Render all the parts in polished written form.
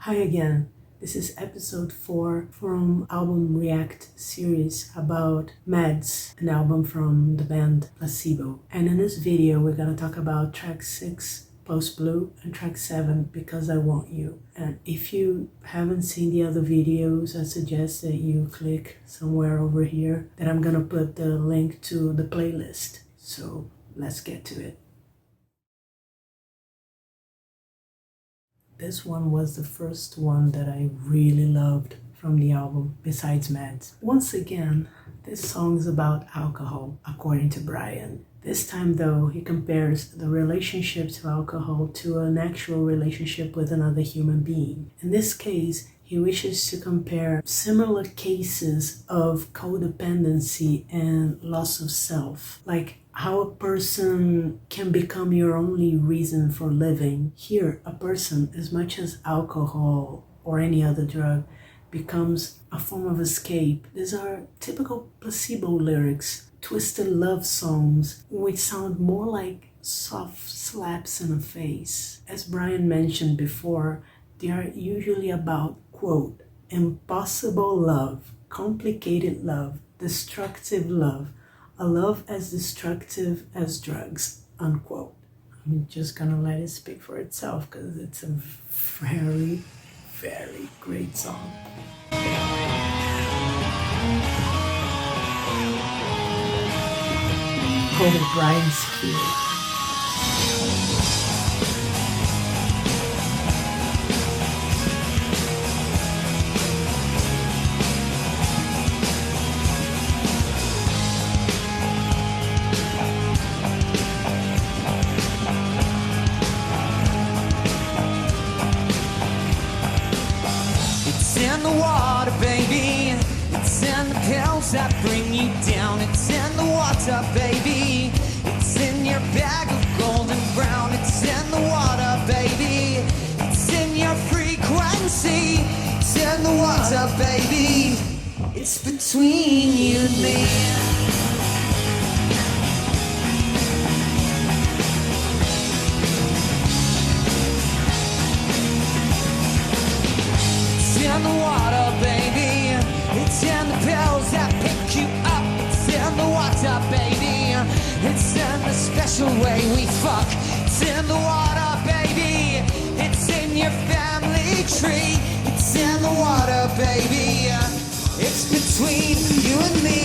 Hi again. This is episode 4 from album React series about Meds, an album from the band Placebo. And in this video, we're going to talk about track 6, Post Blue, and track 7, Because I Want You. And if you haven't seen the other videos, I suggest that you click somewhere over here that I'm going to put the link to the playlist. So let's get to it. This one was the first one that I really loved from the album, besides Meds. Once again, this song is about alcohol, according to Brian. This time though, he compares the relationship to alcohol to an actual relationship with another human being. In this case, he wishes to compare similar cases of codependency and loss of self, like how a person can become your only reason for living. Here, a person, as much as alcohol or any other drug, becomes a form of escape. These are typical Placebo lyrics, twisted love songs, which sound more like soft slaps in the face. As Brian mentioned before, they are usually about, quote, impossible love, complicated love, destructive love, a love as destructive as drugs, unquote. I'm just gonna let it speak for itself because it's a very, very great song. Oh, Brian's cute. It's in the water, baby. It's in the pills that bring you down. It's in the water, baby. It's in your bag of golden brown. It's in the water, baby. It's in your frequency. It's in the water, baby. It's between you and me. It's in the water, baby. It's in the pills that pick you up. It's in the water, baby. It's in the special way we fuck. It's in the water, baby. It's in your family tree. It's in the water, baby. It's between you and me,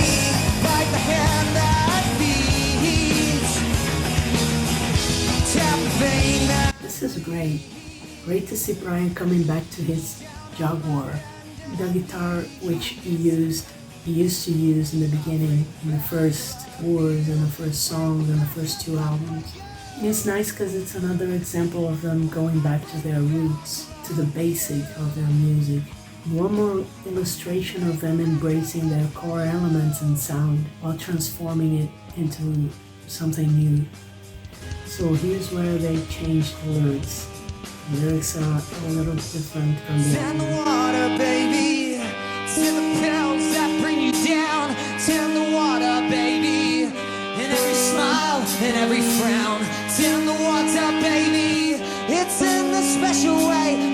like the hand that beats. Tap the vein that. This is great. Great to see Brian coming back to his Jaguar. The guitar which he used to use in the beginning, in the first words and the first songs and the first 2 albums. And it's nice because it's another example of them going back to their roots, to the basic of their music. One more illustration of them embracing their core elements and sound while transforming it into something new. So here's where they changed the lyrics. The lyrics are a little different from the It's in the water, baby. It's in the pills that bring you down. It's in the water, baby. In every smile, in every frown. It's in the water, baby. It's in the special way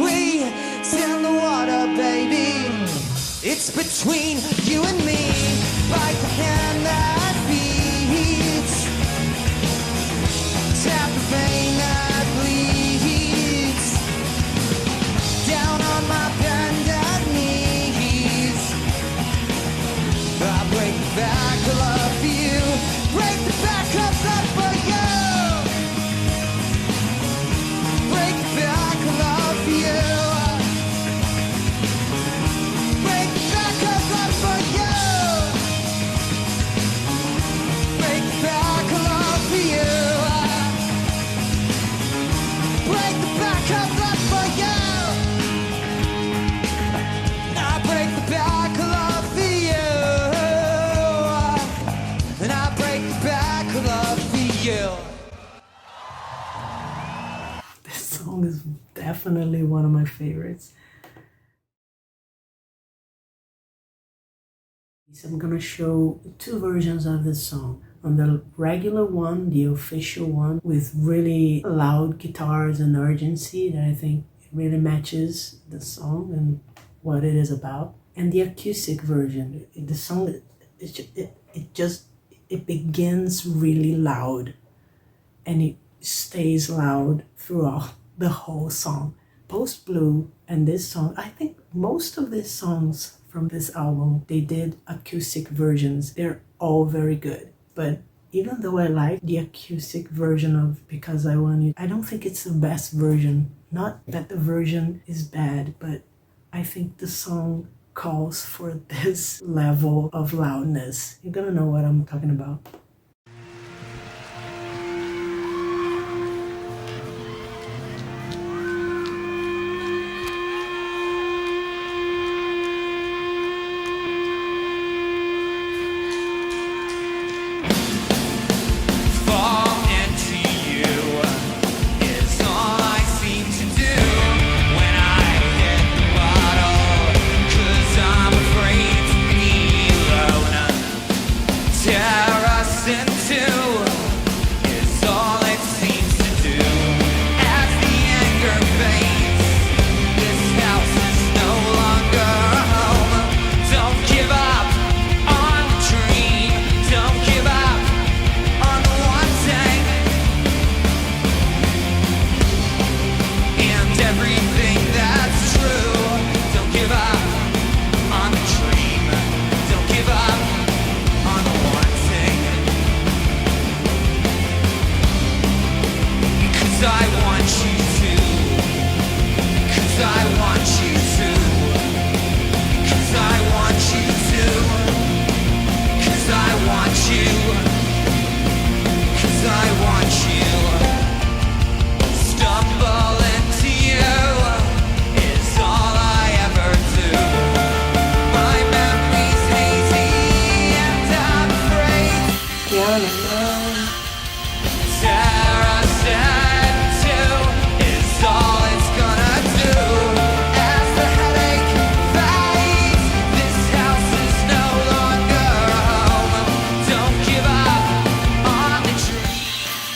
it's in the water, baby. It's between you and me, like the hand that beats. Tap the vein that bleeds. Down on my bended knees, I break the back of love for you. Break the back of love for you. Break the back of love for you. Break the back of love for you. Break the back of love for you. Break the back of love for you. I break the back of love for you. And I break the back of love for you. This song is definitely one of my favorites. So I'm gonna show 2 versions of this song. On the regular one, the official one, with really loud guitars and urgency that I think really matches the song and what it is about. And the acoustic version, the song, it begins really loud and it stays loud throughout the whole song. Post Blue and this song, I think most of these songs from this album, they did acoustic versions. They're all very good. But even though I like the acoustic version of Because I Want You, I don't think it's the best version. Not that the version is bad, but I think the song calls for this level of loudness. You're gonna know what I'm talking about.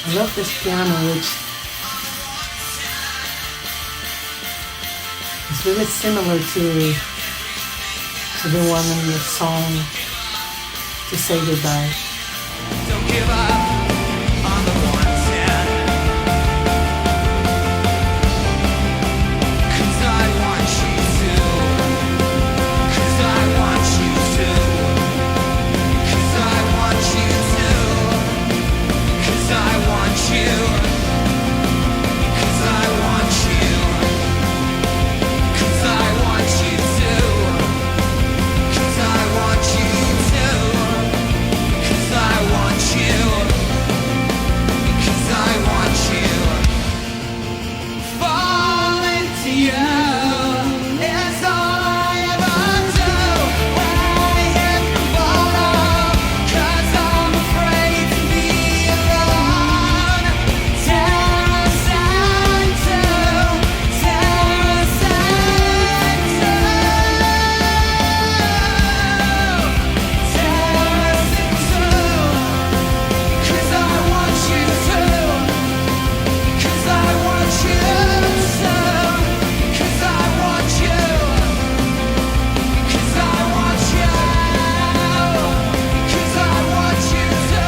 I love this piano, which is really similar to the one in the song To Say Goodbye. Don't give up on the ones that, 'cause I want you to, 'cause I want you to, 'cause I want you to, 'cause I want you, 'cause I want you, 'cause I want you to, 'cause I want you to, 'cause I want you, because I want you. Fall into you is all I ever do. When I hit the bottom, 'cause I'm afraid to be alone. Terracing too, terracing too, terracing too. 'Cause I want you to, 'cause I want you to, 'cause I want you, 'cause I want you, 'cause I want you to,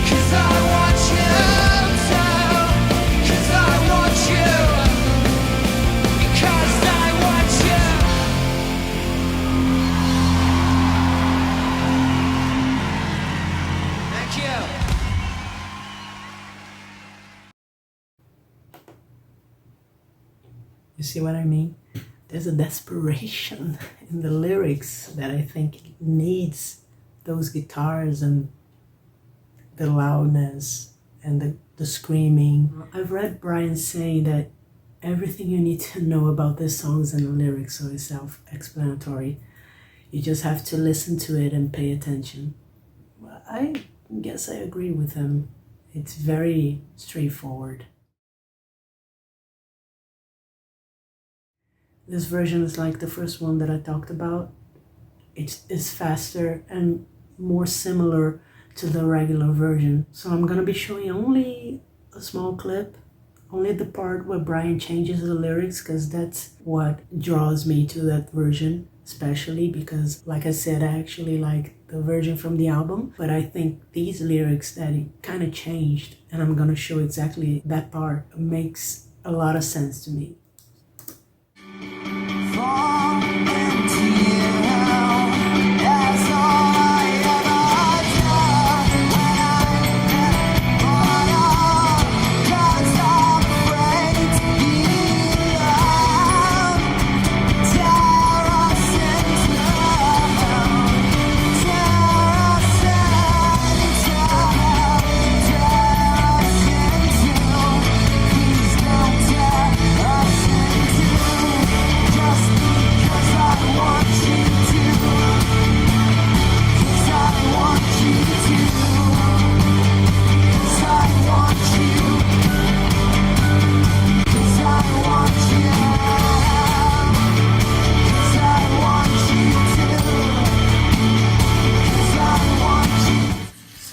'cause I want you to, 'cause I want you, because I want you. Thank you. You see what I mean? There's a desperation in the lyrics that I think needs those guitars and the loudness and the screaming. I've read Brian say that everything you need to know about this song is in the lyrics, so it's self-explanatory. You just have to listen to it and pay attention. Well, I guess I agree with him. It's very straightforward. This version is like the first one that I talked about. It's faster and more similar to the regular version. So I'm gonna be showing only a small clip, only the part where Brian changes the lyrics, because that's what draws me to that version, especially because, like I said, I actually like the version from the album, but I think these lyrics that it kind of changed, and I'm gonna show exactly that part, makes a lot of sense to me.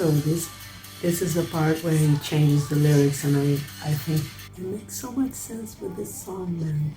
So this is the part where he changes the lyrics, and I think it makes so much sense with this song, man.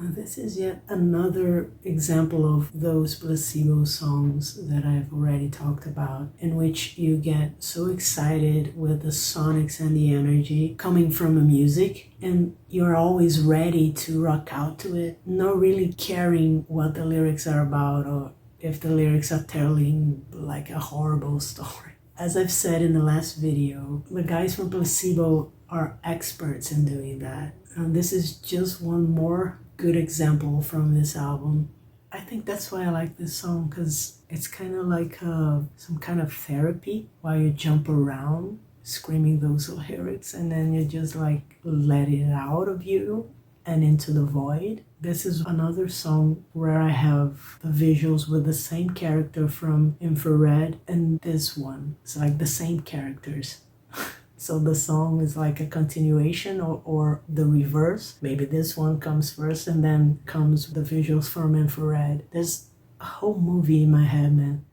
This is yet another example of those placebo songs that I've already talked about, in which you get so excited with the sonics and the energy coming from the music, and you're always ready to rock out to it, not really caring what the lyrics are about or if the lyrics are telling like a horrible story. As I've said in the last video, the guys from Placebo are experts in doing that. And this is just one more good example from this album. I think that's why I like this song, because it's kind of like some kind of therapy while you jump around screaming those lyrics, and then you just like let it out of you and into the void. This is another song where I have the visuals with the same character from Infrared, and this one, it's like the same characters. So the song is like a continuation or the reverse. Maybe this one comes first and then comes the visuals from Infrared. There's a whole movie in my head, man.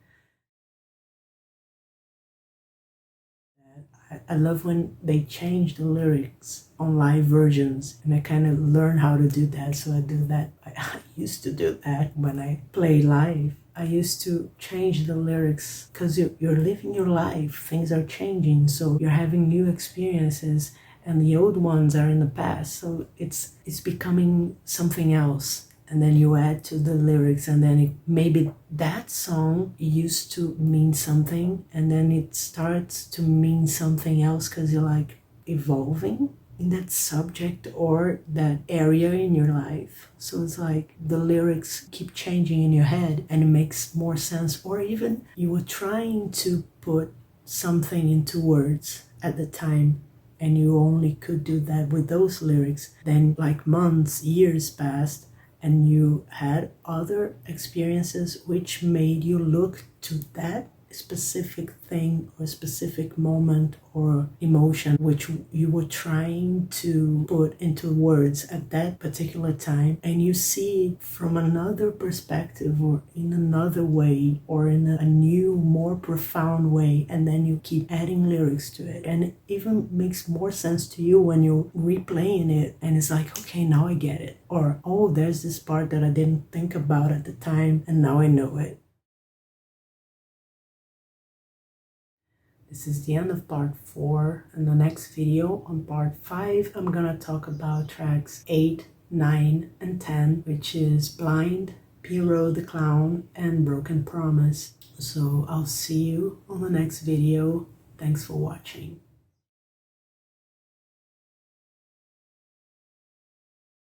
I love when they change the lyrics on live versions, and I kind of learn how to do that, so I do that. I used to do that when I play live. I used to change the lyrics because you're living your life, things are changing, so you're having new experiences, and the old ones are in the past, so it's becoming something else. And then you add to the lyrics, and then maybe that song used to mean something, and then it starts to mean something else because you're like evolving in that subject or that area in your life. So it's like the lyrics keep changing in your head and it makes more sense. Or even you were trying to put something into words at the time, and you only could do that with those lyrics. Then like months, years passed, and you had other experiences which made you look to that specific thing or specific moment or emotion which you were trying to put into words at that particular time, and you see it from another perspective or in another way or in a new, more profound way, and then you keep adding lyrics to it, and it even makes more sense to you when you're replaying it, and it's like, okay, now I get it, or oh, there's this part that I didn't think about at the time and now I know it. This is the end of part 4. In the next video, on part 5, I'm gonna talk about tracks 8, 9, and 10, which is Blind, Pierrot the Clown, and Broken Promise. So I'll see you on the next video. Thanks for watching.